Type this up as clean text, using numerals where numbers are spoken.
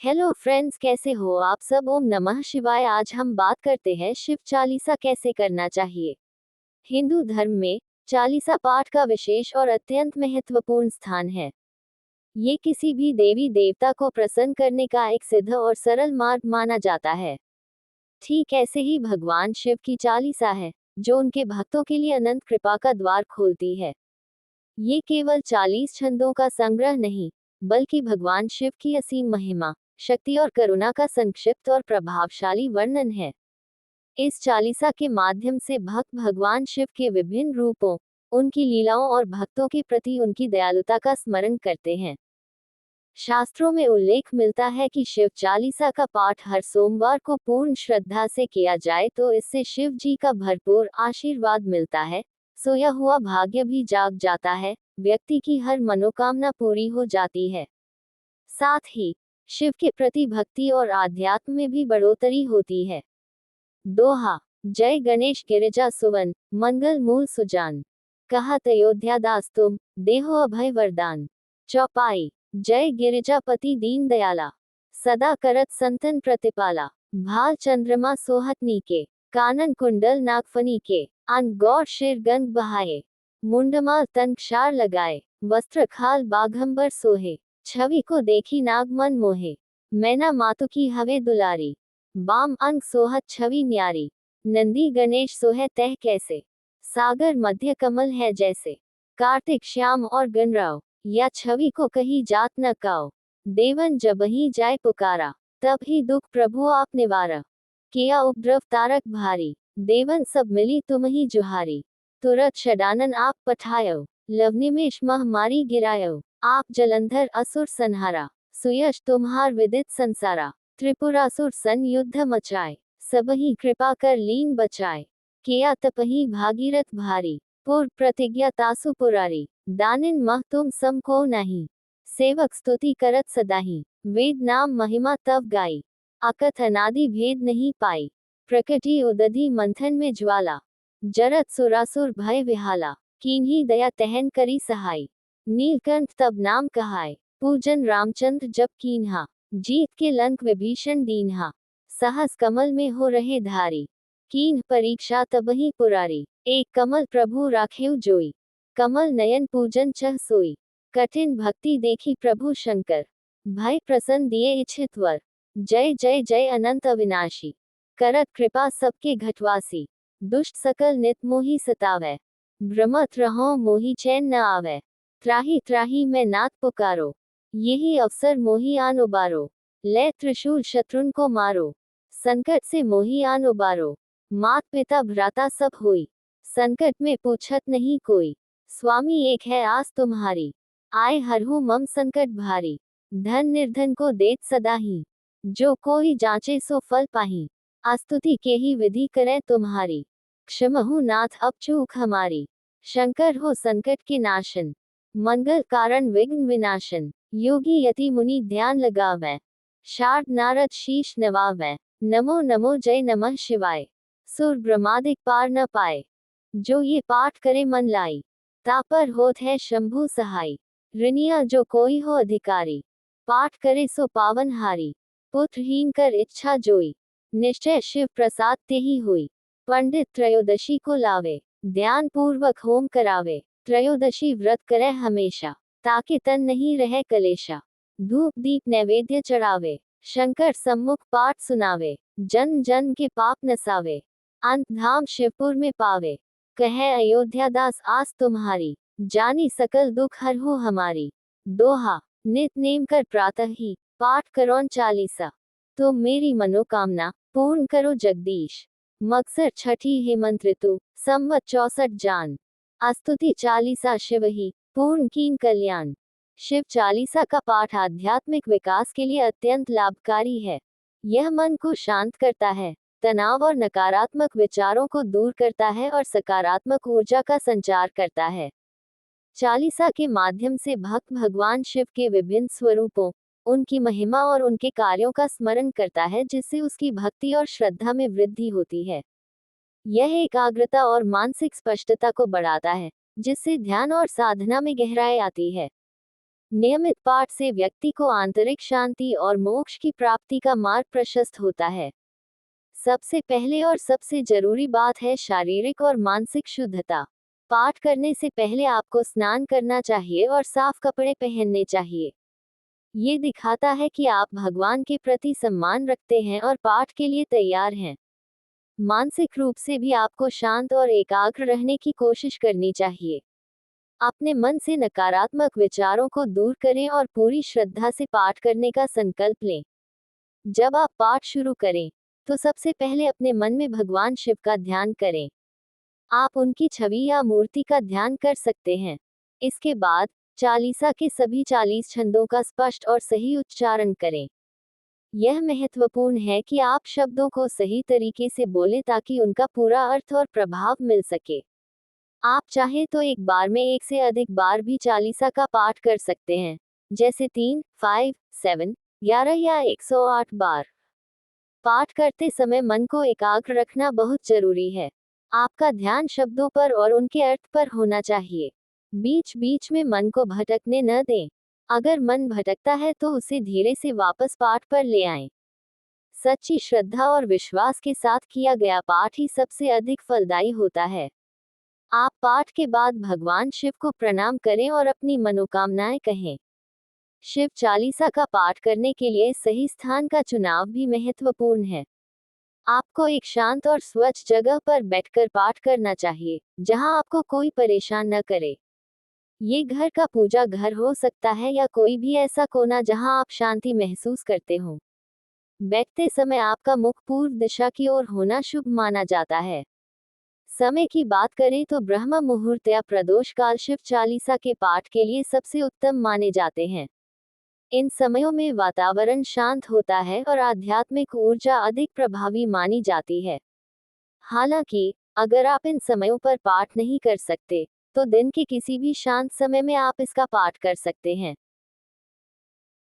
Hello friends, कैसे हो आप सब। ओम नमः शिवाय। आज हम बात करते हैं शिव चालीसा कैसे करना चाहिए। हिंदू धर्म में चालीसा पाठ का विशेष और अत्यंत महत्वपूर्ण स्थान है। ये किसी भी देवी देवता को प्रसन्न करने का एक सिद्ध और सरल मार्ग माना जाता है। ठीक ऐसे ही भगवान शिव की चालीसा है, जो उनके भक्तों के लिए अनंत कृपा का द्वार खोलती है। ये केवल 40 छंदों का संग्रह नहीं, बल्कि भगवान शिव की असीम महिमा, शक्ति और करुणा का संक्षिप्त और प्रभावशाली वर्णन है। इस चालीसा के माध्यम से भक्त भगवान शिव के विभिन्न रूपों, उनकी लीलाओं और भक्तों के प्रति उनकी दयालुता का स्मरण करते हैं। शास्त्रों में उल्लेख मिलता है कि शिव चालीसा का पाठ हर सोमवार को पूर्ण श्रद्धा से किया जाए तो इससे शिव जी का भरपूर आशीर्वाद मिलता है, सोया हुआ भाग्य भी जाग जाता है, व्यक्ति की हर मनोकामना पूरी हो जाती है। साथ ही शिव के प्रति भक्ति और आध्यात्म में भी बढ़ोतरी होती है। दोहा। जय गणेश गिरिजा सुवन, मंगल मूल सुजान। कहत अयोध्या दास तुम, देहो अभय वरदान। चौपाई। जय गिरिजापति दीन दयाला, सदा करत संतन प्रतिपाला। भाल चंद्रमा सोहत नीके, कानन कुंडल नागफनी के। अन गौर शिर गंग बहाए, मुंडमाल तन क्षार लगाए। वस्त्र खाल बाघंबर सोहे, छवि को देखी नाग मन मोहे। मैना मातु की हवे दुलारी, बाम अंग सोहत छवि न्यारी। नंदी गणेश सोहे तह कैसे, सागर मध्य कमल है जैसे। कार्तिक श्याम और गणराव, या छवि को कही जात न काओ। देवन जब ही जाय पुकारा, तब ही दुख प्रभु आप निवारा। किया उपद्रव तारक भारी, देवन सब मिली तुम ही जुहारी। तुरत षडानन आप पठायो, लवनिमेष मह मारी गिरायो। आप जलंधर असुर संहारा, सुयश तुम्हार विदित संसारा। त्रिपुरासुर सन युद्ध मचाए, सबही कृपा कर लीन बचाए। किया तपही भागीरथ भारी, पूर्व प्रतिज्ञा तासु पुरारी। दानिन मह तुम सम को नहीं, सेवक स्तुति करत सदाही। वेद नाम महिमा तव गाई, अकथ अनादि भेद नहीं पाई। प्रकटी उदधि मंथन में ज्वाला, जरत सुरासुर भय विहाला। कीन्ही दया तहन करी सहाय, नीलकंठ तब नाम कहाय। पूजन रामचंद्र जब कीन्हा, जीत के लंक विभीषण दीन्हा। सहस कमल में हो रहे धारी, कीन्ह परीक्षा तबही पुरारी। एक कमल प्रभु राखेउ जोई, कमल नयन पूजन चह सोई। कठिन भक्ति देखी प्रभु शंकर, भय प्रसन्न दिए इच्छित वर। जय जय जय अनंत अविनाशी, करत कृपा सबके घटवासी। दुष्ट सकल नित मोहि सतावै, भ्रमत रहो मोहि चैन न आवै। त्राहि त्राहि मैं नाथ पुकारो, यही अवसर मोहि आन उबारो। ले त्रिशूल शत्रुन को मारो, संकट से मोहि आन उबारो। मात पिता भ्राता सब होई, संकट में पूछत नहीं कोई। स्वामी एक है आस तुम्हारी, आए हरहु मम संकट भारी। धन निर्धन को देत सदाही, जो कोई जांचे सो फल पाही। अस्तुति के ही विधि करें तुम्हारी, क्षमहु नाथ अब चूक हमारी। शंकर हो संकट के नाशन, मंगल कारण विघ्न विनाशन। योगी यति मुनि ध्यान लगावै, शार्द नारद शीश नवावै। नमो नमो जय नमः शिवाय, सुर ब्रह्मादिक पार न पाए। जो ये पाठ करे मन लाई, तापर होत है शंभु सहाय। ऋणिया जो कोई हो अधिकारी, पाठ करे सो पावन हारी। पुत्रहीन कर इच्छा जोई, निश्चय शिव प्रसाद ते ही हुई। पंडित त्रयोदशी को लावे, ध्यान पूर्वक होम करावे। त्रयोदशी व्रत करे हमेशा, ताकि तन नहीं रहे कलेशा। धूप दीप नैवेद्य चढ़ावे, शंकर सम्मुख पाठ सुनावे। जन्म जन्म के पाप नसावे, अंत धाम शिवपुर में पावे। कहे अयोध्या दास आस तुम्हारी, जानी सकल दुख हरहु हमारी। दोहा। नित नेम कर प्रातः ही, पाठ करोन चालीसा। तो मेरी मनोकामना पूर्ण करो जगदीश। मकसर छठी हेमंत ऋतु, संवत 64 जान। अस्तुति चालीसा शिव ही, पूर्ण कीन कल्याण। शिव चालीसा का पाठ आध्यात्मिक विकास के लिए अत्यंत लाभकारी है। यह मन को शांत करता है, तनाव और नकारात्मक विचारों को दूर करता है और सकारात्मक ऊर्जा का संचार करता है। चालीसा के माध्यम से भक्त भगवान शिव के विभिन्न स्वरूपों, उनकी महिमा और उनके कार्यों का स्मरण करता है, जिससे उसकी भक्ति और श्रद्धा में वृद्धि होती है। यह एकाग्रता और मानसिक स्पष्टता को बढ़ाता है, जिससे ध्यान और साधना में गहराई आती है। नियमित पाठ से व्यक्ति को आंतरिक शांति और मोक्ष की प्राप्ति का मार्ग प्रशस्त होता है। सबसे पहले और सबसे जरूरी बात है शारीरिक और मानसिक शुद्धता। पाठ करने से पहले आपको स्नान करना चाहिए और साफ कपड़े पहनने चाहिए। ये दिखाता है कि आप भगवान के प्रति सम्मान रखते हैं और पाठ के लिए तैयार हैं। मानसिक रूप से भी आपको शांत और एकाग्र रहने की कोशिश करनी चाहिए। अपने मन से नकारात्मक विचारों को दूर करें और पूरी श्रद्धा से पाठ करने का संकल्प लें। जब आप पाठ शुरू करें, तो सबसे पहले अपने मन में भगवान शिव का ध्यान करें। आप उनकी छवि या मूर्ति का ध्यान कर सकते हैं। इसके बाद चालीसा के सभी 40 छंदों का स्पष्ट और सही उच्चारण करें। यह महत्वपूर्ण है कि आप शब्दों को सही तरीके से बोलें ताकि उनका पूरा अर्थ और प्रभाव मिल सके। आप चाहें तो एक बार में एक से अधिक बार भी चालीसा का पाठ कर सकते हैं, जैसे 3, 5, 7, 11 या 108 बार। पाठ करते समय मन को एकाग्र रखना बहुत जरूरी है। आपका ध्यान शब्दों पर और उनके अर्थ पर होना चाहिए। बीच बीच में मन को भटकने न दें। अगर मन भटकता है तो उसे धीरे से वापस पाठ पर ले आएं। सच्ची श्रद्धा और विश्वास के साथ किया गया पाठ ही सबसे अधिक फलदायी होता है। आप पाठ के बाद भगवान शिव को प्रणाम करें और अपनी मनोकामनाएं कहें। शिव चालीसा का पाठ करने के लिए सही स्थान का चुनाव भी महत्वपूर्ण है। आपको एक शांत और स्वच्छ जगह पर बैठकर पाठ करना चाहिए, जहां आपको कोई परेशान न करे। ये घर का पूजा घर हो सकता है या कोई भी ऐसा कोना जहां आप शांति महसूस करते हो। बैठते समय आपका मुख पूर्व दिशा की ओर होना शुभ माना जाता है। समय की बात करें तो ब्रह्म मुहूर्त या प्रदोष काल शिव चालीसा के पाठ के लिए सबसे उत्तम माने जाते हैं। इन समयों में वातावरण शांत होता है और आध्यात्मिक ऊर्जा अधिक प्रभावी मानी जाती है। हालांकि, अगर आप इन समयों पर पाठ नहीं कर सकते, तो दिन के किसी भी शांत समय में आप इसका पाठ कर सकते हैं।